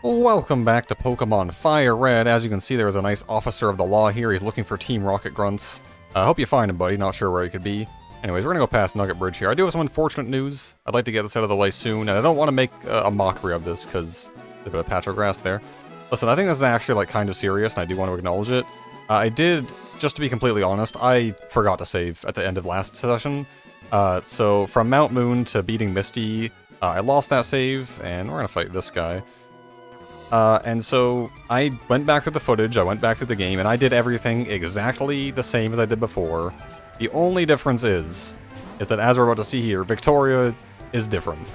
Welcome back to Pokemon FireRed. As you can see, there's a nice officer of the law here. He's looking for Team Rocket Grunts. I hope you find him, buddy. Not sure where he could be. Anyways, we're gonna go past Nugget Bridge here. I do have some unfortunate news. I'd like to get this out of the way soon, and I don't want to make a mockery of this, because there's a bit of patch of grass there. Listen, I think this is actually, like, kind of serious, and I do want to acknowledge it. I did, just to be completely honest, I forgot to save at the end of last session. So from Mount Moon to beating Misty, I lost that save, and we're gonna fight this guy. And so I went back through the footage, I went back through the game, and I did everything exactly the same as I did before. The only difference is that as we're about to see here, Victoria is different.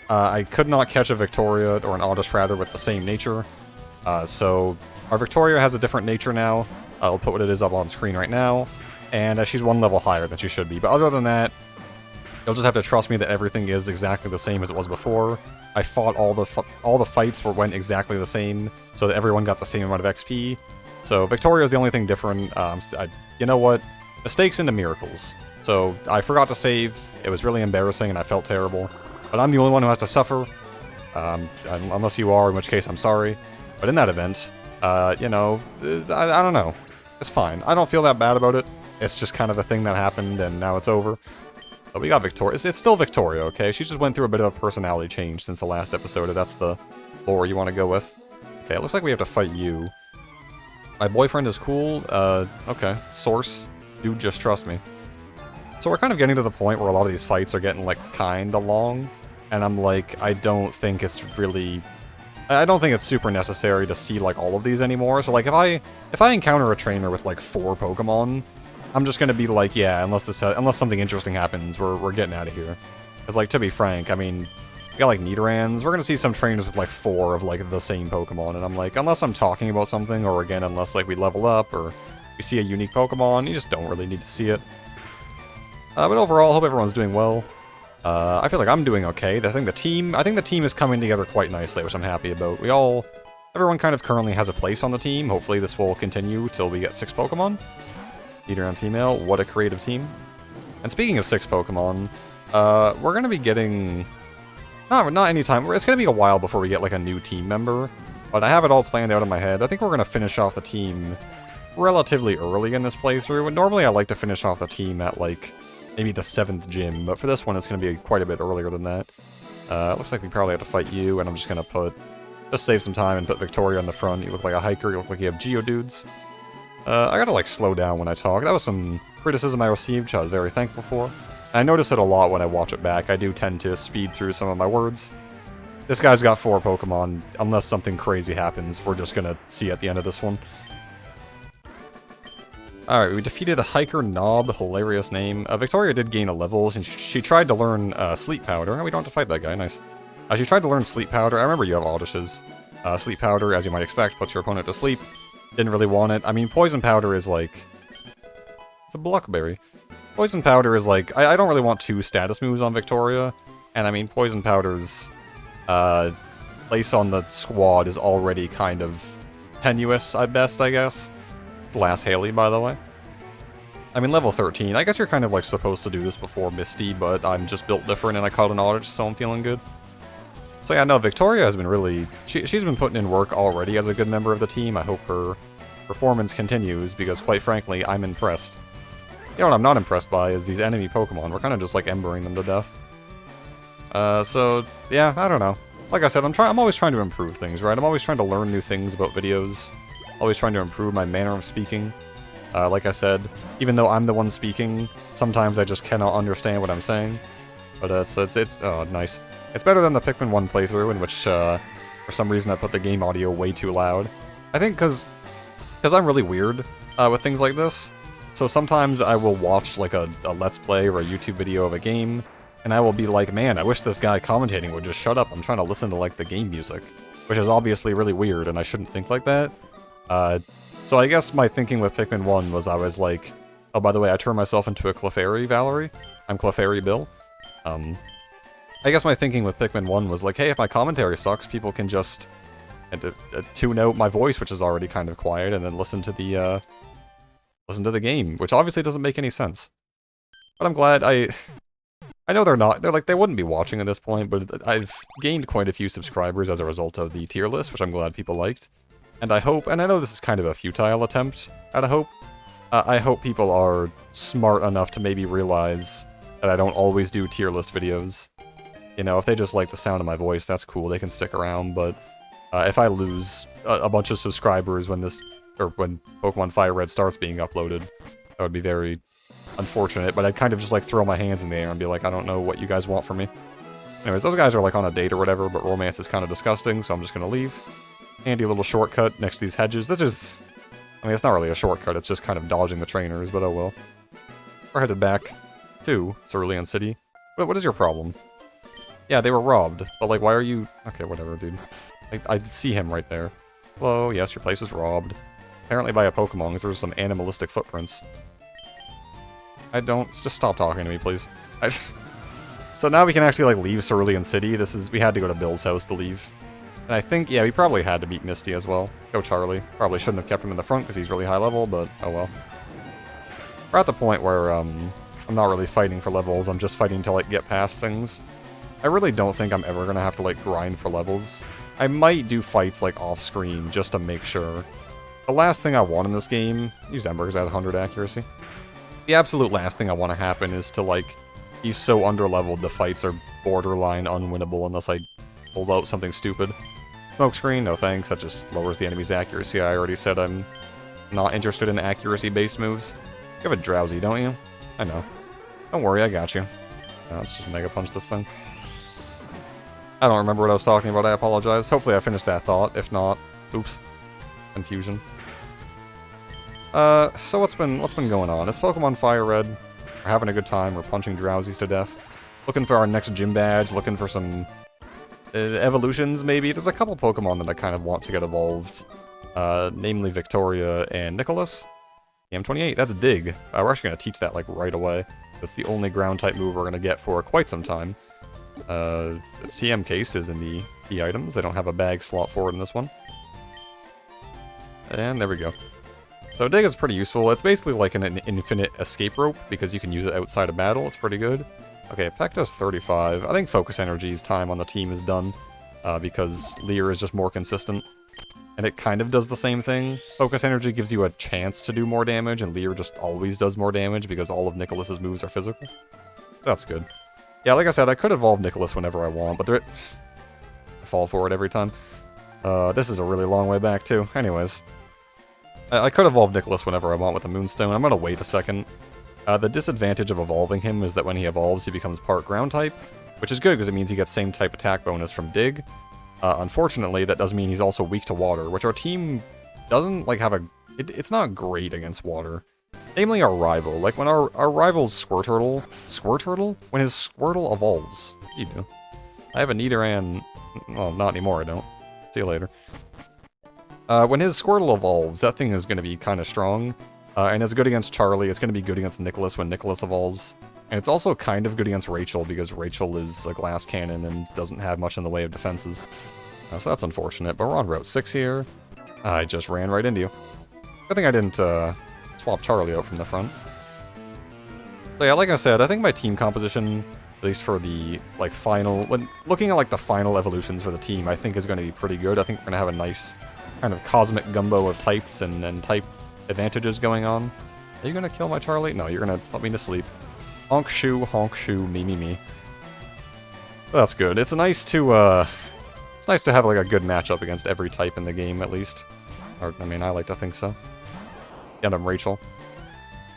I could not catch a Victoria, or an Oddish rather, with the same nature. So our Victoria has a different nature now. I'll put what it is up on screen right now. And she's one level higher than she should be. But other than that, you'll just have to trust me that everything is exactly the same as it was before. I fought all the fights went exactly the same, so that everyone got the same amount of XP. So Victoria is the only thing different. You know what? Mistakes into miracles. So I forgot to save. It was really embarrassing, and I felt terrible. But I'm the only one who has to suffer. Unless you are, in which case I'm sorry. But in that event, you know, I don't know. It's fine. I don't feel that bad about it. It's just kind of a thing that happened, and now it's over. But we got Victoria. It's still Victoria, okay? She just went through a bit of a personality change since the last episode, if that's the lore you want to go with. Okay, it looks like we have to fight you. My boyfriend is cool. Okay. Source. Dude, just trust me. So we're kind of getting to the point where a lot of these fights are getting, like, kinda long. And I'm like, I don't think it's super necessary to see, like, all of these anymore. So, like, if I encounter a trainer with, like, 4 Pokemon, I'm just gonna be like, yeah, unless something interesting happens, we're getting out of here. Because, like, to be frank, I mean, we got, like, Nidorans. We're gonna see some trainers with, like, 4 of, like, the same Pokemon, and I'm like, unless I'm talking about something, or again, unless, like, we level up, or we see a unique Pokemon, you just don't really need to see it. But overall, I hope everyone's doing well. I feel like I'm doing okay. I think the team is coming together quite nicely, which I'm happy about. Everyone kind of currently has a place on the team. Hopefully this will continue till we get 6 Pokemon. Nidoran female, what a creative team. And speaking of 6 Pokemon, we're gonna be getting... Not anytime, it's gonna be a while before we get, like, a new team member. But I have it all planned out in my head. I think we're gonna finish off the team relatively early in this playthrough. And normally I like to finish off the team at, like, maybe the 7th gym. But for this one, it's gonna be quite a bit earlier than that. Looks like we probably have to fight you, and I'm just gonna just save some time and put Victoria on the front. You look like a hiker, you look like you have Geodudes. I gotta, like, slow down when I talk. That was some criticism I received, which I was very thankful for. I notice it a lot when I watch it back. I do tend to speed through some of my words. This guy's got 4 Pokemon. Unless something crazy happens, we're just gonna see at the end of this one. Alright, we defeated a Hiker Knob. Hilarious name. Victoria did gain a level, and she tried to learn Sleep Powder. Oh, we don't have to fight that guy. Nice. She tried to learn Sleep Powder. I remember you have Oddishes. Sleep Powder, as you might expect, puts your opponent to sleep. Didn't really want it. I mean, Poison Powder is like... It's a Blockberry. Poison Powder is like... I don't really want 2 status moves on Victoria. And I mean, Poison Powder's... place on the squad is already kind of tenuous, at best, I guess. It's Last Haley, by the way. I mean, level 13. I guess you're kind of, like, supposed to do this before Misty, but I'm just built different and I caught an Oddish, so I'm feeling good. So yeah, no, Victoria has been really... She's been putting in work already as a good member of the team. I hope her performance continues, because quite frankly, I'm impressed. You know what I'm not impressed by is these enemy Pokemon. We're kind of just, like, embering them to death. So, yeah, I don't know. Like I said, I'm always trying to improve things, right? I'm always trying to learn new things about videos. Always trying to improve my manner of speaking. Like I said, even though I'm the one speaking, sometimes I just cannot understand what I'm saying. But oh, nice. It's better than the Pikmin 1 playthrough, in which, for some reason, I put the game audio way too loud. I think because I'm really weird with things like this, so sometimes I will watch, like, a Let's Play or a YouTube video of a game, and I will be like, man, I wish this guy commentating would just shut up. I'm trying to listen to, like, the game music, which is obviously really weird, and I shouldn't think like that. So I guess my thinking with Pikmin 1 was I was like, oh, by the way, I turned myself into a Clefairy, Valerie. I'm Clefairy Bill. I guess my thinking with Pikmin 1 was like, hey, if my commentary sucks, people can just tune out my voice, which is already kind of quiet, and then listen to the game, which obviously doesn't make any sense. But I'm glad I know they're not, they wouldn't be watching at this point, but I've gained quite a few subscribers as a result of the tier list, which I'm glad people liked. And I hope, and I know this is kind of a futile attempt at a hope, I hope people are smart enough to maybe realize that I don't always do tier list videos. You know, if they just like the sound of my voice, that's cool, they can stick around, but if I lose a bunch of subscribers when when Pokemon FireRed starts being uploaded, that would be very unfortunate, but I'd kind of just like throw my hands in the air and be like, I don't know what you guys want from me. Anyways, those guys are like on a date or whatever, but romance is kind of disgusting, so I'm just gonna leave. Handy little shortcut next to these hedges. This is, I mean, it's not really a shortcut, it's just kind of dodging the trainers, but oh well. We're headed back to Cerulean City. What is your problem? Yeah, they were robbed, but like, why are you... Okay, whatever, dude. I see him right there. Hello, yes, your place was robbed. Apparently by a Pokemon, because there was some animalistic footprints. I don't... Just stop talking to me, please. So now we can actually, like, leave Cerulean City. We had to go to Bill's house to leave. And I think, yeah, we probably had to beat Misty as well. Go Charlie. Probably shouldn't have kept him in the front because he's really high level, but oh well. We're at the point where, I'm not really fighting for levels, I'm just fighting to, like, get past things. I really don't think I'm ever gonna have to, like, grind for levels. I might do fights, like, off-screen just to make sure. The last thing I want in this game... Use Ember because I have 100 accuracy. The absolute last thing I want to happen is to, like, be so underleveled the fights are borderline unwinnable unless I hold out something stupid. Smokescreen, no thanks, that just lowers the enemy's accuracy. I already said I'm not interested in accuracy-based moves. You have a Drowsy, don't you? I know. Don't worry, I got you. Let's just Mega Punch this thing. I don't remember what I was talking about, I apologize. Hopefully I finished that thought, if not, oops. Confusion. So what's been going on? It's Pokemon FireRed. We're having a good time, we're punching Drowsies to death. Looking for our next gym badge, looking for some evolutions, maybe. There's a couple Pokemon that I kind of want to get evolved. Namely Victoria and Nicholas. M28, that's Dig. We're actually going to teach that, like, right away. That's the only ground-type move we're going to get for quite some time. TM case is in the key items. They don't have a bag slot for it in this one. And there we go. So Dig is pretty useful. It's basically like an infinite escape rope, because you can use it outside of battle. It's pretty good. Okay, Peck does 35. I think Focus Energy's time on the team is done, because Leer is just more consistent. And it kind of does the same thing. Focus Energy gives you a chance to do more damage, and Leer just always does more damage, because all of Nicholas's moves are physical. That's good. Yeah, like I said, I could evolve Nicholas whenever I want, but I fall for it every time. This is a really long way back, too. Anyways. I could evolve Nicholas whenever I want with the Moonstone. I'm gonna wait a second. The disadvantage of evolving him is that when he evolves, he becomes part ground type, which is good because it means he gets same type attack bonus from Dig. Unfortunately, that does mean he's also weak to water, which our team doesn't, like, have a... It's not great against water. Namely our rival. Like, when our rival's Squirtle... Squirtle? When his Squirtle evolves. What do you do? I have a Nidoran... Well, not anymore, I don't. See you later. When his Squirtle evolves, that thing is going to be kind of strong. And it's good against Charlie, it's going to be good against Nicholas when Nicholas evolves. And it's also kind of good against Rachel, because Rachel is a glass cannon and doesn't have much in the way of defenses. So that's unfortunate, but we're on Route 6 here. I just ran right into you. Good thing I didn't swap Charlie out from the front. So yeah, like I said, I think my team composition, at least for the, like, final... When looking at, like, the final evolutions for the team, I think is going to be pretty good. I think we're going to have a nice kind of cosmic gumbo of types and type advantages going on. Are you going to kill my Charlie? No, you're going to put me to sleep. Honk shoo, me, me, me. That's good. It's nice to have, like, a good matchup against every type in the game, at least. Or, I mean, I like to think so. Get him, Rachel.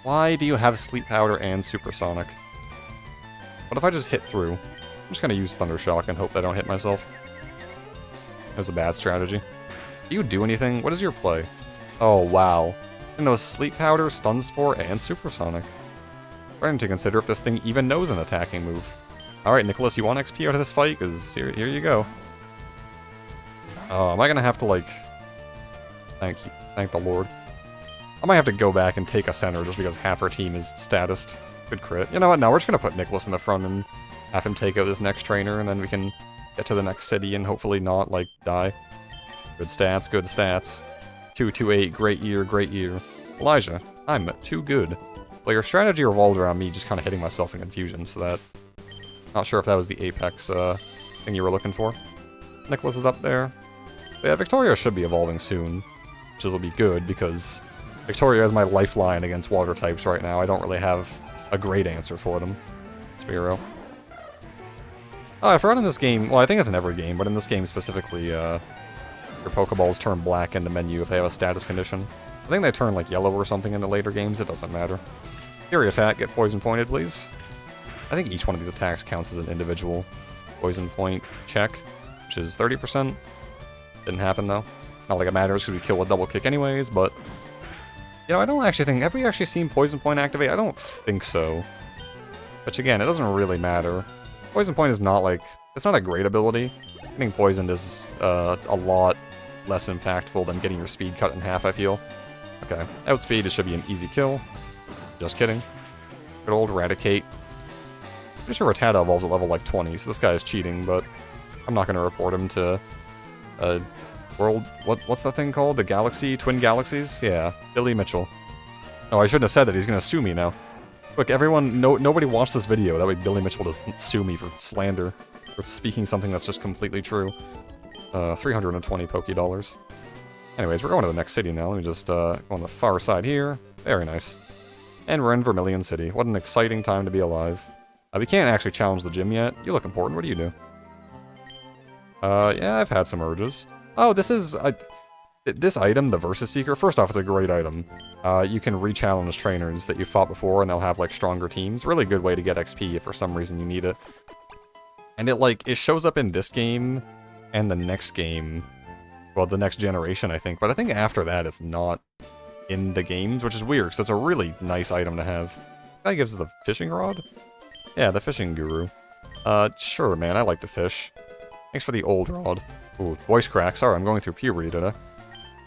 Why do you have Sleep Powder and Supersonic? What if I just hit through? I'm just gonna use Thunder Shock and hope I don't hit myself. That's a bad strategy. Do you do anything? What is your play? Oh, wow. And those Sleep Powder, Stun Spore, and Supersonic. Starting to consider if this thing even knows an attacking move. Alright, Nicholas, you want XP out of this fight? Because here you go. Oh, am I gonna have to, like... Thank the Lord. I might have to go back and take a center just because half our team is statused. Good crit. You know what? No, we're just gonna put Nicholas in the front and have him take out this next trainer, and then we can get to the next city and hopefully not, like, die. Good stats, good stats. 228, great year, great year. Elijah, I'm too good. Well, your strategy revolved around me just kind of hitting myself in confusion, so that Not sure if that was the Apex thing you were looking for. Nicholas is up there. But yeah, Victoria should be evolving soon, which will be good because Victoria is my lifeline against water types right now. I don't really have a great answer for them. Spearow. Oh, I forgot in this game, well, I think it's in every game, but in this game specifically, your Pokeballs turn black in the menu if they have a status condition. I think they turn, like, yellow or something in the later games, it doesn't matter. Fury attack, get poison pointed, please. I think each one of these attacks counts as an individual poison point check, which is 30%. Didn't happen, though. Not like it matters because we kill a double kick anyways, but... You know, I don't actually think... Have we actually seen poison point activate? I don't think so. Which, again, it doesn't really matter. Poison point is not, like... It's not a great ability. Getting poisoned is a lot less impactful than getting your speed cut in half, I feel. Okay. Outspeed, it should be an easy kill. Just kidding. Good old Eradicate. Pretty sure Rattata evolves at level, like, 20, so this guy is cheating, but... I'm not going to report him to... World... What's that thing called? The Galaxy? Twin Galaxies? Yeah. Billy Mitchell. Oh, I shouldn't have said that. He's going to sue me now. Look, everyone... nobody watched this video. That way Billy Mitchell doesn't sue me for slander. For speaking something that's just completely true. 320 Poke Dollars. Anyways, we're going to the next city now. Let me just go on the far side here. Very nice. And we're in Vermilion City. What an exciting time to be alive. We can't actually challenge the gym yet. You look important. What do you do? Yeah, I've had some urges. Oh, this is... this item, the Versus Seeker, first off, it's a great item. You can re-challenge trainers that you fought before, and they'll have, like, stronger teams. Really good way to get XP if for some reason you need it. And it shows up in this game, and the next game. Well, the next generation, I think. But I think after that, it's not in the games, which is weird, because it's a really nice item to have. That gives us the fishing rod? Yeah, the fishing guru. Sure, man, I like to fish. Thanks for the old rod. Ooh, voice crack. Sorry, I'm going through puberty today.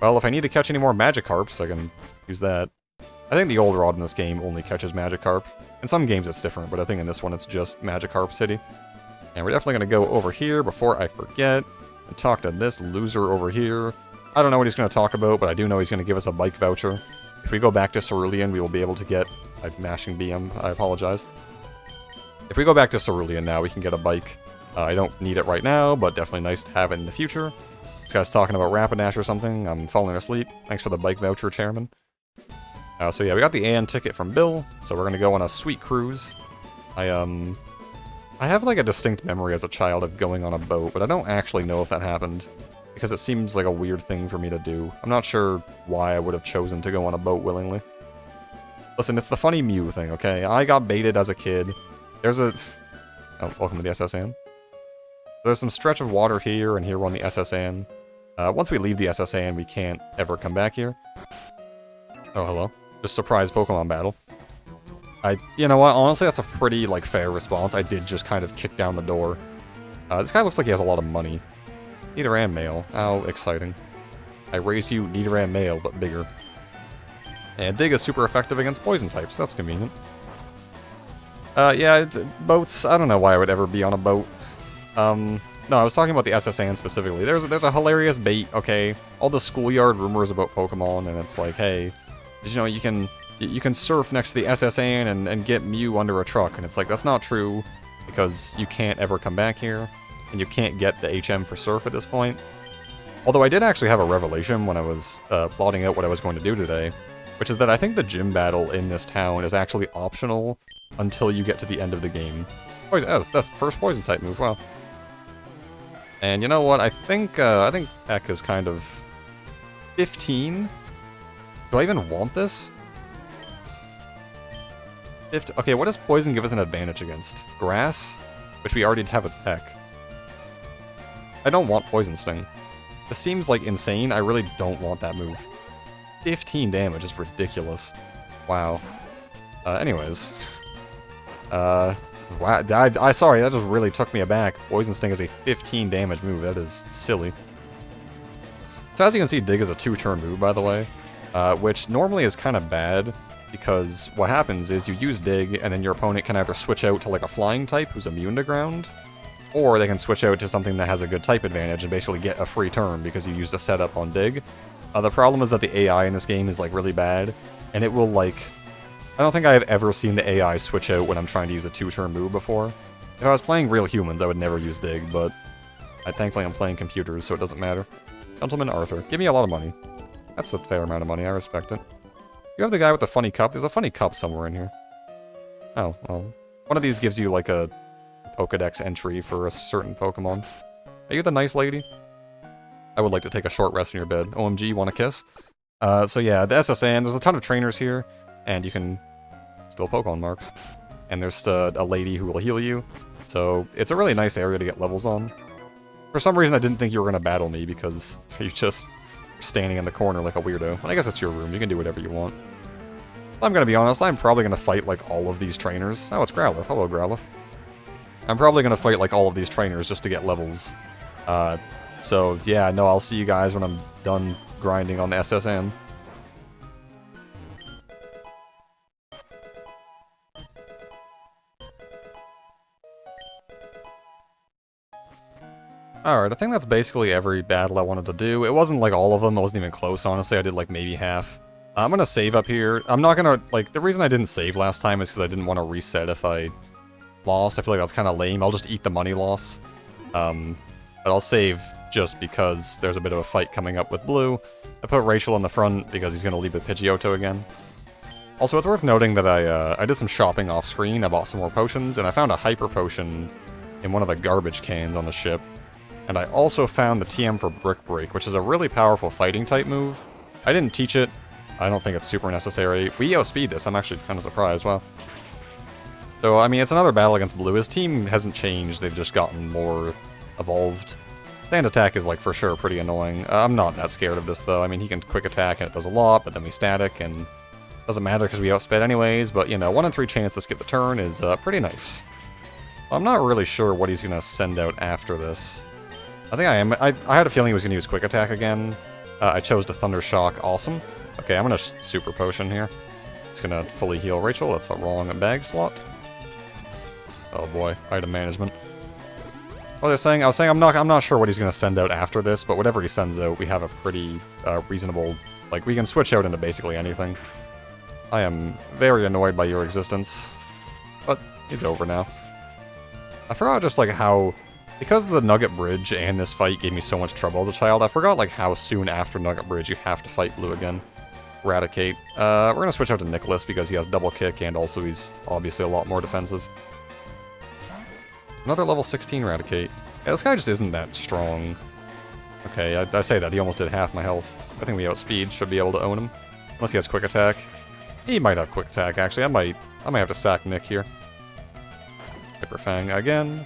Well, if I need to catch any more Magikarps, I can use that. I think the old rod in this game only catches Magikarp. In some games it's different, but I think in this one it's just Magikarp City. And we're definitely going to go over here before I forget and talk to this loser over here. I don't know what he's going to talk about, but I do know he's going to give us a bike voucher. If we go back to Cerulean, we will be able to get... I'm mashing BM, I apologize. If we go back to Cerulean now, we can get a bike. I don't need it right now, but definitely nice to have it in the future. This guy's talking about Rapidash or something. I'm falling asleep. Thanks for the bike voucher, Chairman. So yeah, we got the AN ticket from Bill, so we're gonna go on a sweet cruise. I have like a distinct memory as a child of going on a boat, but I don't actually know if that happened, because it seems like a weird thing for me to do. I'm not sure why I would have chosen to go on a boat willingly. Listen, it's the funny Mew thing, okay? I got baited as a kid. There's a... Oh, welcome to the SSN. There's some stretch of water here, and here we're on the SSN. Once we leave the SSN, we can't ever come back here. Oh, hello. Just surprise Pokemon battle. You know what, honestly, that's a pretty, like, fair response. I did just kind of kick down the door. This guy looks like he has a lot of money. Nidoran male. How exciting. I raise you Nidoran male, but bigger. And Dig is super effective against poison types. That's convenient. Yeah, boats. I don't know why I would ever be on a boat. No, I was talking about the SSN specifically. There's a hilarious bait, okay? All the schoolyard rumors about Pokemon, and it's like, hey, you know, you can surf next to the SSN and get Mew under a truck, and it's like, that's not true, because you can't ever come back here, and you can't get the HM for surf at this point. Although I did actually have a revelation when I was plotting out what I was going to do today, which is that I think the gym battle in this town is actually optional until you get to the end of the game. Oh, that's first poison type move, wow. And you know what, I think Peck is kind of 15. Do I even want this? Okay, what does poison give us an advantage against? Grass? Which we already have with Peck. I don't want Poison Sting. This seems like insane, I really don't want that move. 15 damage is ridiculous. Wow. Anyways. Wow, sorry, that just really took me aback. Poison Sting is a 15 damage move, that is silly. So as you can see, Dig is a 2-turn move, by the way. Which normally is kind of bad, because what happens is you use Dig, and then your opponent can either switch out to like a flying type who's immune to ground, or they can switch out to something that has a good type advantage and basically get a free turn because you used a setup on Dig. The problem is that the AI in this game is like really bad, and it will like... I don't think I have ever seen the AI switch out when I'm trying to use a 2-turn move before. If I was playing real humans, I would never use dig, but thankfully I'm playing computers, so it doesn't matter. Gentleman Arthur, give me a lot of money. That's a fair amount of money, I respect it. You have the guy with the funny cup? There's a funny cup somewhere in here. Oh, well. One of these gives you, like, a Pokedex entry for a certain Pokemon. Are you the nice lady? I would like to take a short rest in your bed. OMG, you want a kiss? So yeah, the SSN, there's a ton of trainers here, and you can still Pokemon marks. And there's a lady who will heal you, so it's a really nice area to get levels on. For some reason, I didn't think you were going to battle me, because you just standing in the corner like a weirdo. But I guess it's your room, you can do whatever you want. I'm going to be honest, I'm probably going to fight, like, all of these trainers. Oh, it's Growlithe. Hello, Growlithe. I'm probably going to fight, like, all of these trainers just to get levels. So, yeah, no, I'll see you guys when I'm done grinding on the SSN. Alright, I think that's basically every battle I wanted to do. It wasn't, like, all of them. It wasn't even close, honestly. I did, like, maybe half. I'm gonna save up here. I'm not gonna, like, the reason I didn't save last time is because I didn't want to reset if I lost. I feel like that's kind of lame. I'll just eat the money loss. But I'll save just because there's a bit of a fight coming up with Blue. I put Rachel in the front because he's gonna leave with Pidgeotto again. Also, it's worth noting that I did some shopping off screen. I bought some more potions, and I found a Hyper Potion in one of the garbage cans on the ship. And I also found the TM for Brick Break, which is a really powerful fighting type move. I didn't teach it. I don't think it's super necessary. We outspeed this. I'm actually kind of surprised. Wow. So, I mean, it's another battle against Blue. His team hasn't changed. They've just gotten more evolved. Stand attack is, like, for sure pretty annoying. I'm not that scared of this, though. I mean, he can quick attack, and it does a lot, but then we static, and it doesn't matter because we outsped anyways. But, you know, 1 in 3 chance to skip the turn is pretty nice. I'm not really sure what he's going to send out after this. I think I am. I had a feeling he was going to use quick attack again. I chose to Thunder Shock. Awesome. Okay, I'm going to Super Potion here. It's going to fully heal Rachel. That's the wrong bag slot. Oh boy, item management. What was I saying? I was saying I'm not sure what he's going to send out after this, but whatever he sends out, we have a pretty reasonable... Like, we can switch out into basically anything. I am very annoyed by your existence. But he's over now. I forgot just, like, how... Because the Nugget Bridge and this fight gave me so much trouble as a child, I forgot, like, how soon after Nugget Bridge you have to fight Blue again. Eradicate. We're gonna switch out to Nicholas because he has double kick and also he's obviously a lot more defensive. Another level 16 Eradicate. Yeah, this guy just isn't that strong. Okay, I say that, he almost did half my health. I think we outspeed, should be able to own him. Unless he has quick attack. He might have quick attack, actually. I might have to sack Nick here. Hyper Fang again.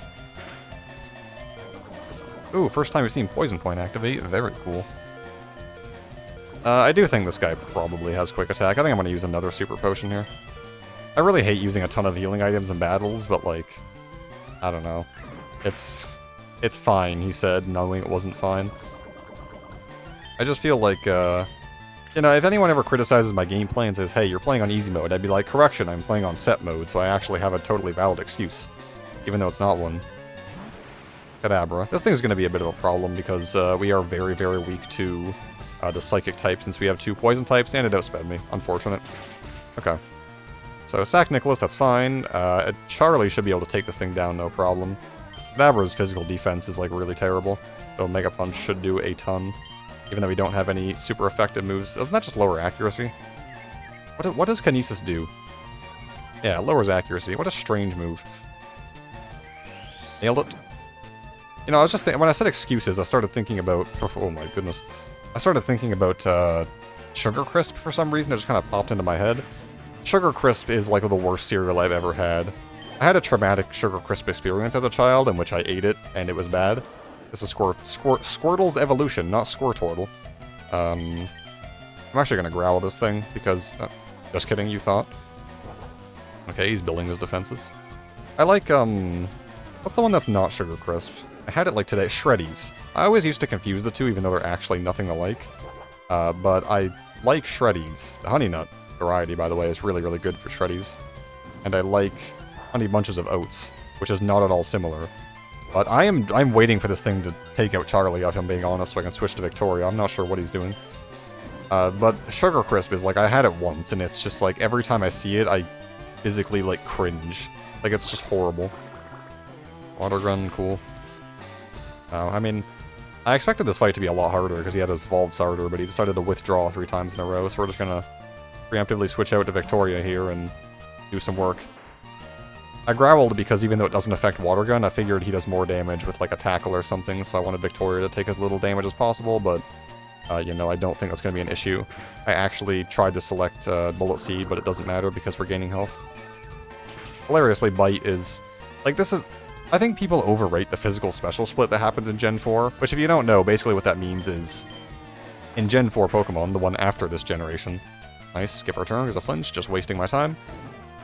Ooh, first time we've seen Poison Point activate. Very cool. I do think this guy probably has quick attack. I think I'm going to use another Super Potion here. I really hate using a ton of healing items in battles, but, like, I don't know. It's fine, he said, knowing it wasn't fine. I just feel like, you know, if anyone ever criticizes my gameplay and says, hey, you're playing on easy mode, I'd be like, correction, I'm playing on set mode, so I actually have a totally valid excuse. Even though it's not one. Kadabra. This thing's going to be a bit of a problem because we are very, very weak to the Psychic type since we have 2 Poison types, and it outsped me. Unfortunate. Okay. So, sack Nicholas, that's fine. Charlie should be able to take this thing down, no problem. Kadabra's physical defense is, like, really terrible, so Mega Punch should do a ton, even though we don't have any super effective moves. Doesn't that just lower accuracy? What does Kinesis do? Yeah, it lowers accuracy. What a strange move. Nailed it. You know, I was just when I said excuses, I started thinking about... Oh my goodness. I started thinking about Sugar Crisp for some reason. It just kind of popped into my head. Sugar Crisp is like the worst cereal I've ever had. I had a traumatic Sugar Crisp experience as a child in which I ate it, and it was bad. This is Squirtle's evolution, not Squirtortle. I'm actually going to growl this thing, because... just kidding, you thought. Okay, he's building his defenses. I like, what's the one that's not Sugar Crisp? I had it like today, Shreddies. I always used to confuse the two, even though they're actually nothing alike. But I like Shreddies. The Honey Nut variety, by the way, is really, really good for Shreddies. And I like Honey Bunches of Oats, which is not at all similar. But I'm waiting for this thing to take out Charlie, if I'm being honest, so I can switch to Victoria. I'm not sure what he's doing. But Sugar Crisp is like, I had it once, and it's just like, every time I see it, I physically, like, cringe. Like, it's just horrible. Water gun, cool. I mean, I expected this fight to be a lot harder because he had his Evolved Starter, but he decided to withdraw 3 times in a row, so we're just gonna preemptively switch out to Victoria here and do some work. I growled because even though it doesn't affect Water Gun, I figured he does more damage with like a tackle or something, so I wanted Victoria to take as little damage as possible, but you know, I don't think that's going to be an issue. I actually tried to select Bullet Seed, but it doesn't matter because we're gaining health. Hilariously, Bite is... like, this is... I think people overrate the physical special split that happens in Gen 4, which if you don't know, basically what that means is... in Gen 4 Pokemon, the one after this generation... Nice, skip our turn, there's a flinch, just wasting my time.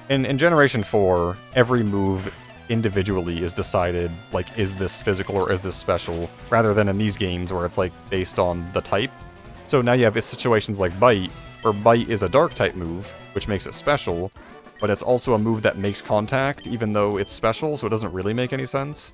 In Generation 4, every move individually is decided, like, is this physical or is this special, rather than in these games where it's, like, based on the type. So now you have situations like Bite, where Bite is a Dark-type move, which makes it special, but it's also a move that makes contact, even though it's special, so it doesn't really make any sense.